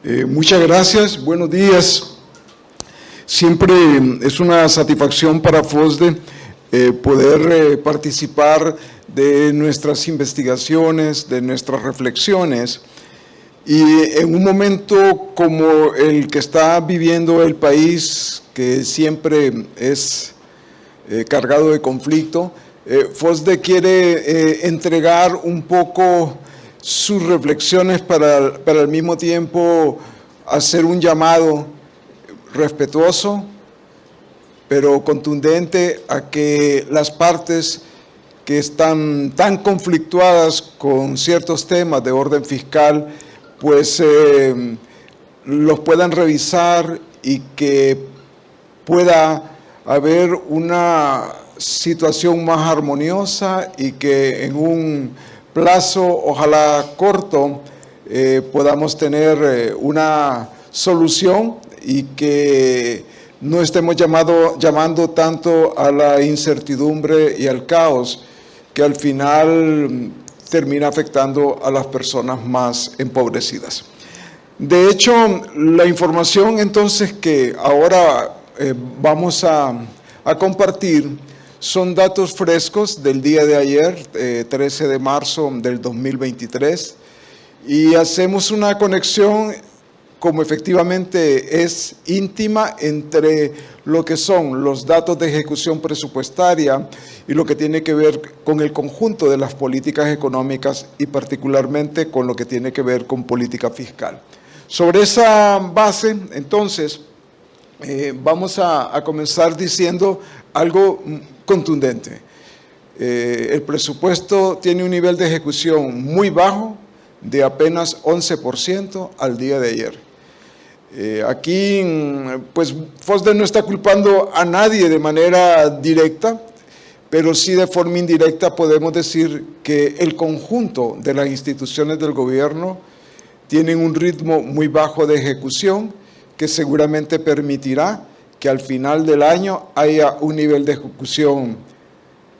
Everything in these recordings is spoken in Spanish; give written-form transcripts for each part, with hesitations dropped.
Muchas gracias, buenos días. Siempre es una satisfacción para FOSDE poder participar de nuestras investigaciones, de nuestras reflexiones. Y en un momento como el que está viviendo el país, que siempre es cargado de conflicto, FOSDE quiere entregar un poco sus reflexiones para al mismo tiempo hacer un llamado respetuoso, pero contundente a que las partes que están tan conflictuadas con ciertos temas de orden fiscal, pues los puedan revisar y que pueda haber una situación más armoniosa y que en un plazo, ojalá corto, podamos tener una solución y que no estemos llamando tanto a la incertidumbre y al caos, que al final termina afectando a las personas más empobrecidas. De hecho, la información entonces que ahora vamos a compartir son datos frescos del día de ayer, 13 de marzo del 2023, y hacemos una conexión como efectivamente es íntima entre lo que son los datos de ejecución presupuestaria y lo que tiene que ver con el conjunto de las políticas económicas y particularmente con lo que tiene que ver con política fiscal. Sobre esa base, entonces, vamos a comenzar diciendo algo contundente. El presupuesto tiene un nivel de ejecución muy bajo, de apenas 11% al día de ayer. Aquí, pues, FOSDE no está culpando a nadie de manera directa, pero sí de forma indirecta podemos decir que el conjunto de las instituciones del gobierno tienen un ritmo muy bajo de ejecución que seguramente permitirá que al final del año haya un nivel de ejecución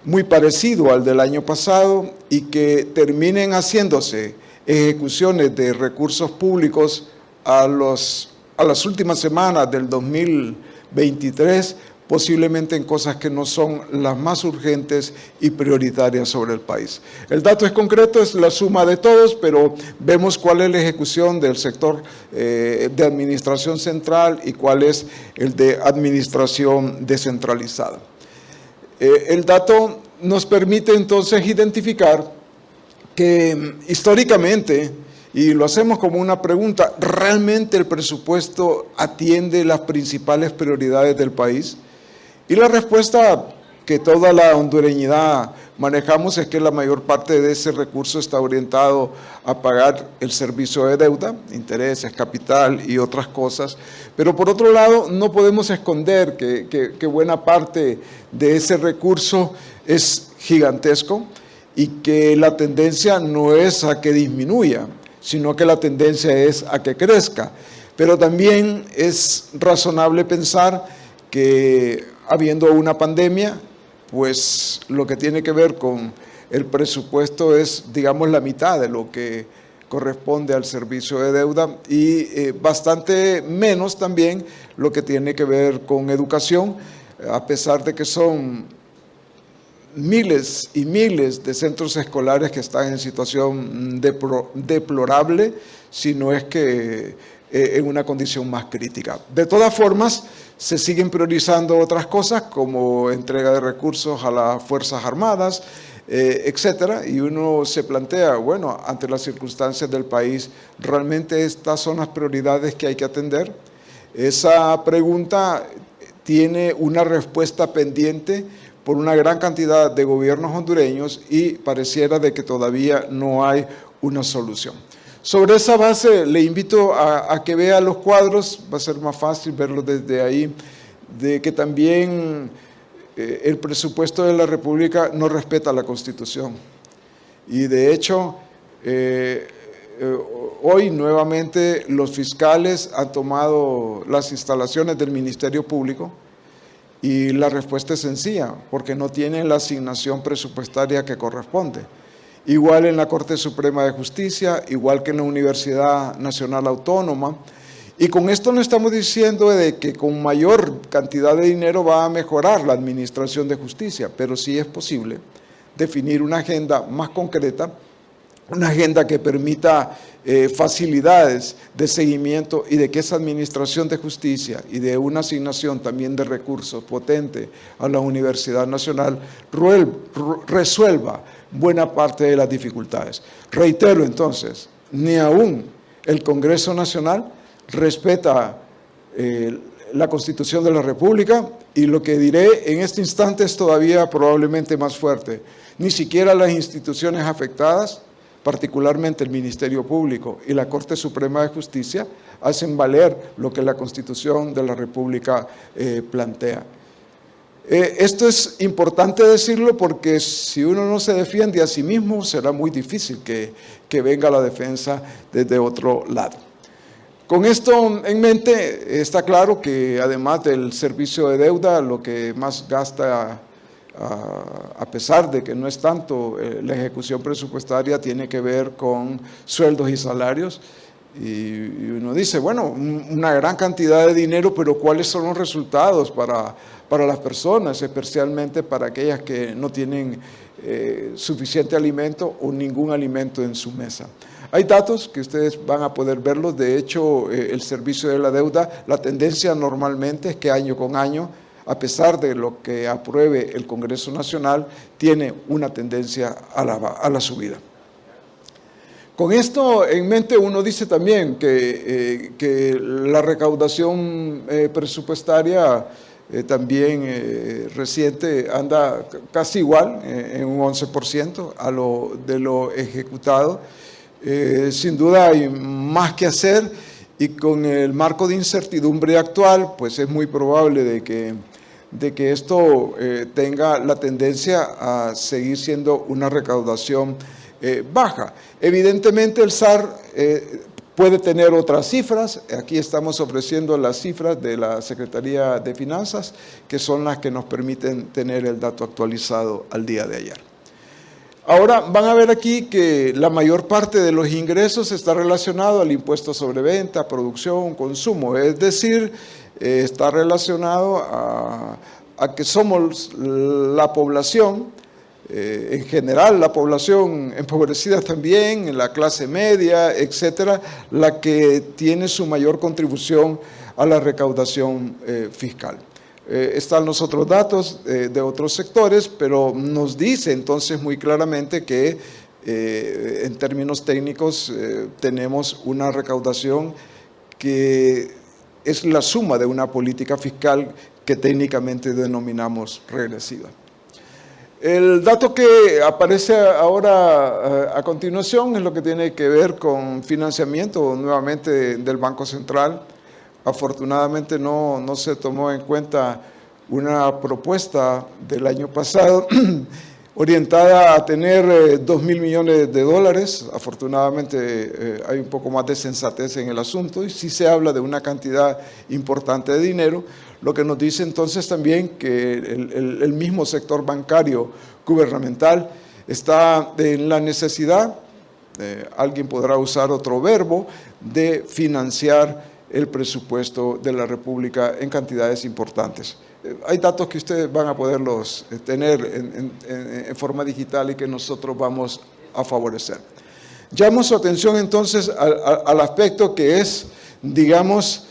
muy parecido al del año pasado y que terminen haciéndose ejecuciones de recursos públicos a las últimas semanas del 2023, posiblemente en cosas que no son las más urgentes y prioritarias sobre el país. El dato es concreto, es la suma de todos, pero vemos cuál es la ejecución del sector de administración central y cuál es el de administración descentralizada. El dato nos permite entonces identificar que históricamente, y lo hacemos como una pregunta, ¿realmente el presupuesto atiende las principales prioridades del país? Y la respuesta que toda la hondureñidad manejamos es que la mayor parte de ese recurso está orientado a pagar el servicio de deuda, intereses, capital y otras cosas. Pero por otro lado, no podemos esconder que buena parte de ese recurso es gigantesco y que la tendencia no es a que disminuya, sino que la tendencia es a que crezca. Pero también es razonable pensar que habiendo una pandemia, pues lo que tiene que ver con el presupuesto es, digamos, la mitad de lo que corresponde al servicio de deuda y bastante menos también lo que tiene que ver con educación, a pesar de que son miles y miles de centros escolares que están en situación deplorable, si no es que en una condición más crítica. De todas formas, se siguen priorizando otras cosas como entrega de recursos a las Fuerzas Armadas, etcétera, y uno se plantea, bueno, ante las circunstancias del país, ¿realmente estas son las prioridades que hay que atender? Esa pregunta tiene una respuesta pendiente por una gran cantidad de gobiernos hondureños y pareciera de que todavía no hay una solución. Sobre esa base le invito a que vea los cuadros, va a ser más fácil verlos desde ahí, de que también el presupuesto de la República no respeta la Constitución. Y de hecho, hoy nuevamente los fiscales han tomado las instalaciones del Ministerio Público y la respuesta es sencilla, porque no tienen la asignación presupuestaria que corresponde. igual en la Corte Suprema de Justicia, igual que en la Universidad Nacional Autónoma. Y con esto no estamos diciendo de que con mayor cantidad de dinero va a mejorar la administración de justicia, pero sí es posible definir una agenda más concreta, una agenda que permita facilidades de seguimiento y de que esa administración de justicia y de una asignación también de recursos potente a la Universidad Nacional resuelva buena parte de las dificultades. Reitero entonces, ni aún el Congreso Nacional respeta la Constitución de la República, y lo que diré en este instante es todavía probablemente más fuerte. Ni siquiera las instituciones afectadas, particularmente el Ministerio Público y la Corte Suprema de Justicia, hacen valer lo que la Constitución de la República plantea. Esto es importante decirlo porque si uno no se defiende a sí mismo, será muy difícil que venga la defensa desde otro lado. Con esto en mente, está claro que además del servicio de deuda, lo que más gasta, a pesar de que no es tanto la ejecución presupuestaria, tiene que ver con sueldos y salarios. Y uno dice, bueno, una gran cantidad de dinero, pero ¿cuáles son los resultados para las personas, especialmente para aquellas que no tienen suficiente alimento o ningún alimento en su mesa? Hay datos que ustedes van a poder verlos. De hecho, el servicio de la deuda, la tendencia normalmente es que año con año, a pesar de lo que apruebe el Congreso Nacional, tiene una tendencia a la subida. Con esto en mente, uno dice también que la recaudación presupuestaria también reciente anda casi igual, en un 11% de lo ejecutado. Sin duda hay más que hacer, y con el marco de incertidumbre actual, pues es muy probable de que esto tenga la tendencia a seguir siendo una recaudación baja. Evidentemente el SAR puede tener otras cifras. Aquí estamos ofreciendo las cifras de la Secretaría de Finanzas, que son las que nos permiten tener el dato actualizado al día de ayer. Ahora van a ver aquí que la mayor parte de los ingresos está relacionado al impuesto sobre venta, producción, consumo, es decir, está relacionado a que somos la población, en general la población empobrecida también, en la clase media, etcétera, la que tiene su mayor contribución a la recaudación fiscal. Están los otros datos de otros sectores, pero nos dice entonces muy claramente que en términos técnicos tenemos una recaudación que es la suma de una política fiscal que técnicamente denominamos regresiva. El dato que aparece ahora a continuación es lo que tiene que ver con financiamiento nuevamente del Banco Central. Afortunadamente no se tomó en cuenta una propuesta del año pasado orientada a tener $2.000 millones. Afortunadamente hay un poco más de sensatez en el asunto y sí se habla de una cantidad importante de dinero, lo que nos dice entonces también que el mismo sector bancario gubernamental está en la necesidad, alguien podrá usar otro verbo, de financiar el presupuesto de la República en cantidades importantes. Hay datos que ustedes van a poderlos tener en forma digital y que nosotros vamos a favorecer. Llamo su atención entonces al aspecto que es, digamos,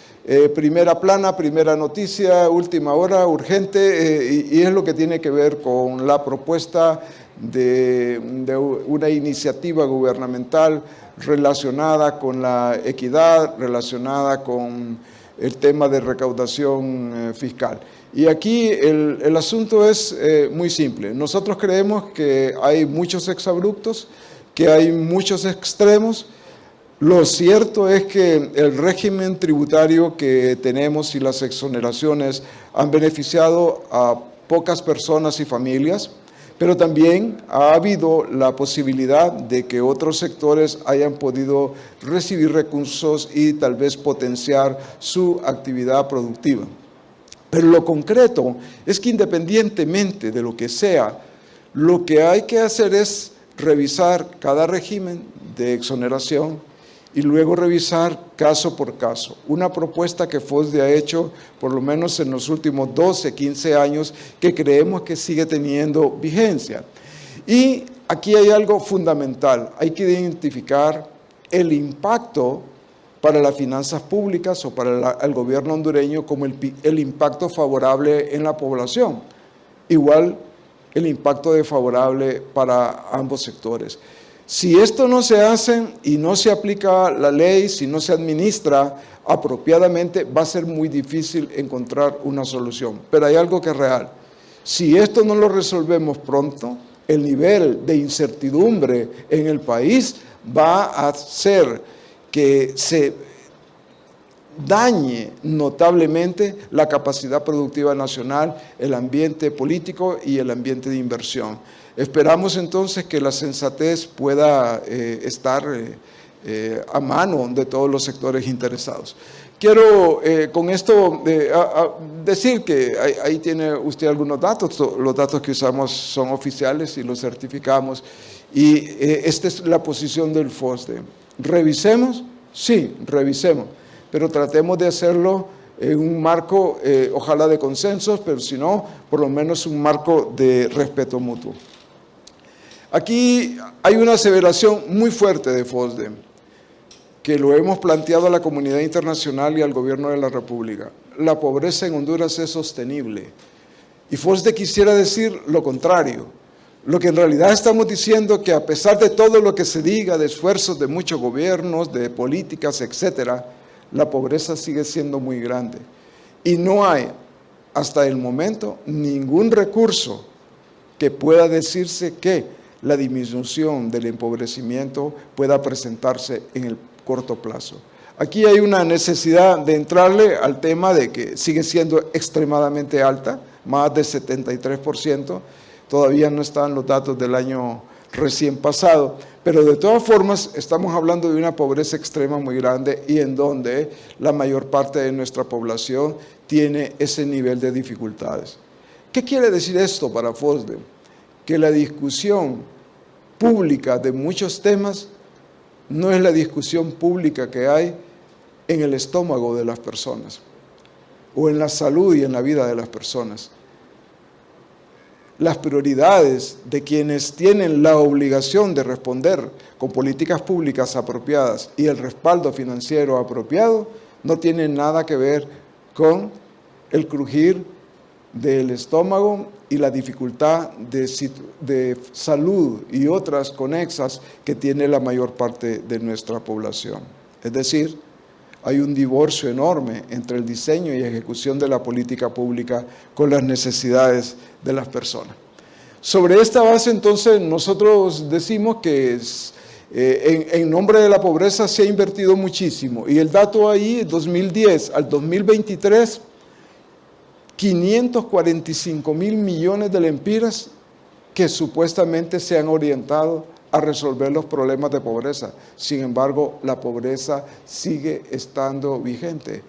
primera plana, primera noticia, última hora, urgente, y es lo que tiene que ver con la propuesta de una iniciativa gubernamental relacionada con la equidad, relacionada con el tema de recaudación fiscal. Y aquí el asunto es muy simple. Nosotros creemos que hay muchos exabruptos, que hay muchos extremos. Lo cierto es que el régimen tributario que tenemos y las exoneraciones han beneficiado a pocas personas y familias, pero también ha habido la posibilidad de que otros sectores hayan podido recibir recursos y tal vez potenciar su actividad productiva. Pero lo concreto es que independientemente de lo que sea, lo que hay que hacer es revisar cada régimen de exoneración y luego revisar caso por caso. Una propuesta que FOSDE ha hecho por lo menos en los últimos 12, 15 años que creemos que sigue teniendo vigencia. Y aquí hay algo fundamental, hay que identificar el impacto para las finanzas públicas o para el gobierno hondureño como el impacto favorable en la población. Igual el impacto desfavorable para ambos sectores. Si esto no se hace y no se aplica la ley, si no se administra apropiadamente, va a ser muy difícil encontrar una solución. Pero hay algo que es real. Si esto no lo resolvemos pronto, el nivel de incertidumbre en el país va a hacer que se dañe notablemente la capacidad productiva nacional, el ambiente político y el ambiente de inversión. Esperamos entonces que la sensatez pueda estar a mano de todos los sectores interesados. Quiero con esto decir que ahí tiene usted algunos datos, los datos que usamos son oficiales y los certificamos, y esta es la posición del FOSDE. ¿Revisemos? Sí, revisemos, pero tratemos de hacerlo en un marco, ojalá de consensos, pero si no, por lo menos un marco de respeto mutuo. Aquí hay una aseveración muy fuerte de FOSDE, que lo hemos planteado a la comunidad internacional y al gobierno de la República. La pobreza en Honduras es sostenible. Y FOSDE quisiera decir lo contrario. Lo que en realidad estamos diciendo que a pesar de todo lo que se diga, de esfuerzos de muchos gobiernos, de políticas, etcétera, la pobreza sigue siendo muy grande. Y no hay, hasta el momento, ningún recurso que pueda decirse que la disminución del empobrecimiento pueda presentarse en el corto plazo. Aquí hay una necesidad de entrarle al tema de que sigue siendo extremadamente alta, más de 73%, todavía no están los datos del año recién pasado, pero de todas formas estamos hablando de una pobreza extrema muy grande y en donde la mayor parte de nuestra población tiene ese nivel de dificultades. ¿Qué quiere decir esto para FOSDE? Que la discusión pública de muchos temas no es la discusión pública que hay en el estómago de las personas o en la salud y en la vida de las personas. Las prioridades de quienes tienen la obligación de responder con políticas públicas apropiadas y el respaldo financiero apropiado no tienen nada que ver con el crujir del estómago y la dificultad de salud y otras conexas que tiene la mayor parte de nuestra población. Es decir, hay un divorcio enorme entre el diseño y ejecución de la política pública con las necesidades de las personas. Sobre esta base, entonces, nosotros decimos que en nombre de la pobreza se ha invertido muchísimo. Y el dato ahí, 2010 al 2023, 545,000 millones de lempiras que supuestamente se han orientado a resolver los problemas de pobreza. Sin embargo, la pobreza sigue estando vigente.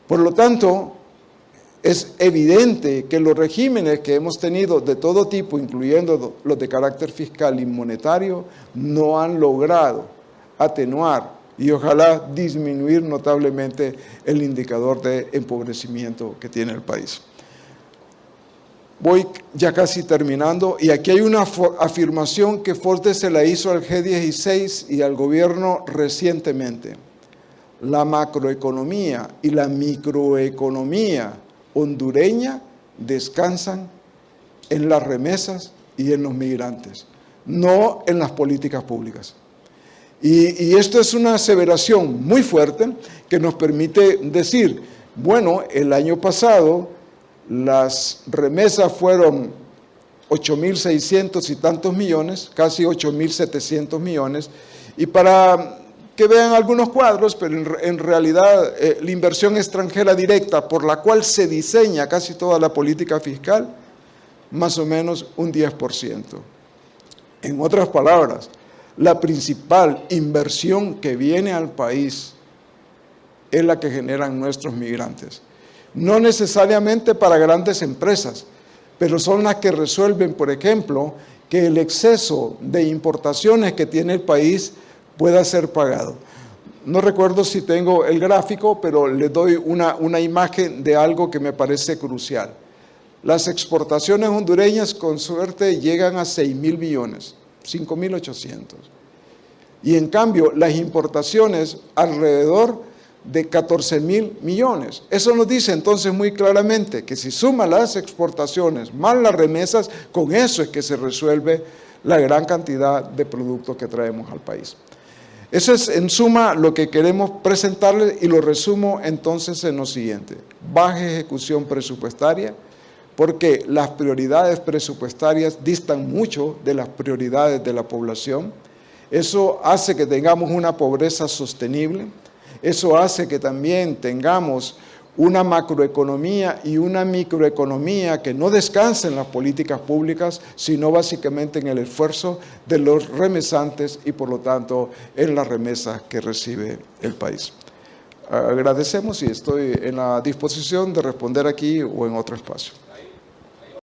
Por lo tanto, es evidente que los regímenes que hemos tenido de todo tipo, incluyendo los de carácter fiscal y monetario, no han logrado atenuar y ojalá disminuir notablemente el indicador de empobrecimiento que tiene el país. Voy ya casi terminando y aquí hay una afirmación que FOSDE se la hizo al G16 y al gobierno recientemente. La macroeconomía y la microeconomía hondureña descansan en las remesas y en los migrantes, no en las políticas públicas. Y esto es una aseveración muy fuerte que nos permite decir, bueno, el año pasado las remesas fueron 8.600 y tantos millones, casi 8.700 millones, y para que vean algunos cuadros, pero en realidad la inversión extranjera directa por la cual se diseña casi toda la política fiscal, más o menos un 10%. En otras palabras, la principal inversión que viene al país es la que generan nuestros migrantes. No necesariamente para grandes empresas, pero son las que resuelven, por ejemplo, que el exceso de importaciones que tiene el país pueda ser pagado. No recuerdo si tengo el gráfico, pero les doy una imagen de algo que me parece crucial. Las exportaciones hondureñas con suerte llegan a 6.000 millones, 5.800. Y en cambio las importaciones alrededor de 14.000 millones. Eso nos dice entonces muy claramente que si suma las exportaciones más las remesas, con eso es que se resuelve la gran cantidad de productos que traemos al país. Eso es en suma lo que queremos presentarles y lo resumo entonces en lo siguiente: baja ejecución presupuestaria, porque las prioridades presupuestarias distan mucho de las prioridades de la población. Eso hace que tengamos una pobreza sostenible, eso hace que también tengamos una macroeconomía y una microeconomía que no descansen en las políticas públicas, sino básicamente en el esfuerzo de los remesantes y por lo tanto en las remesas que recibe el país. Agradecemos y estoy en la disposición de responder aquí o en otro espacio.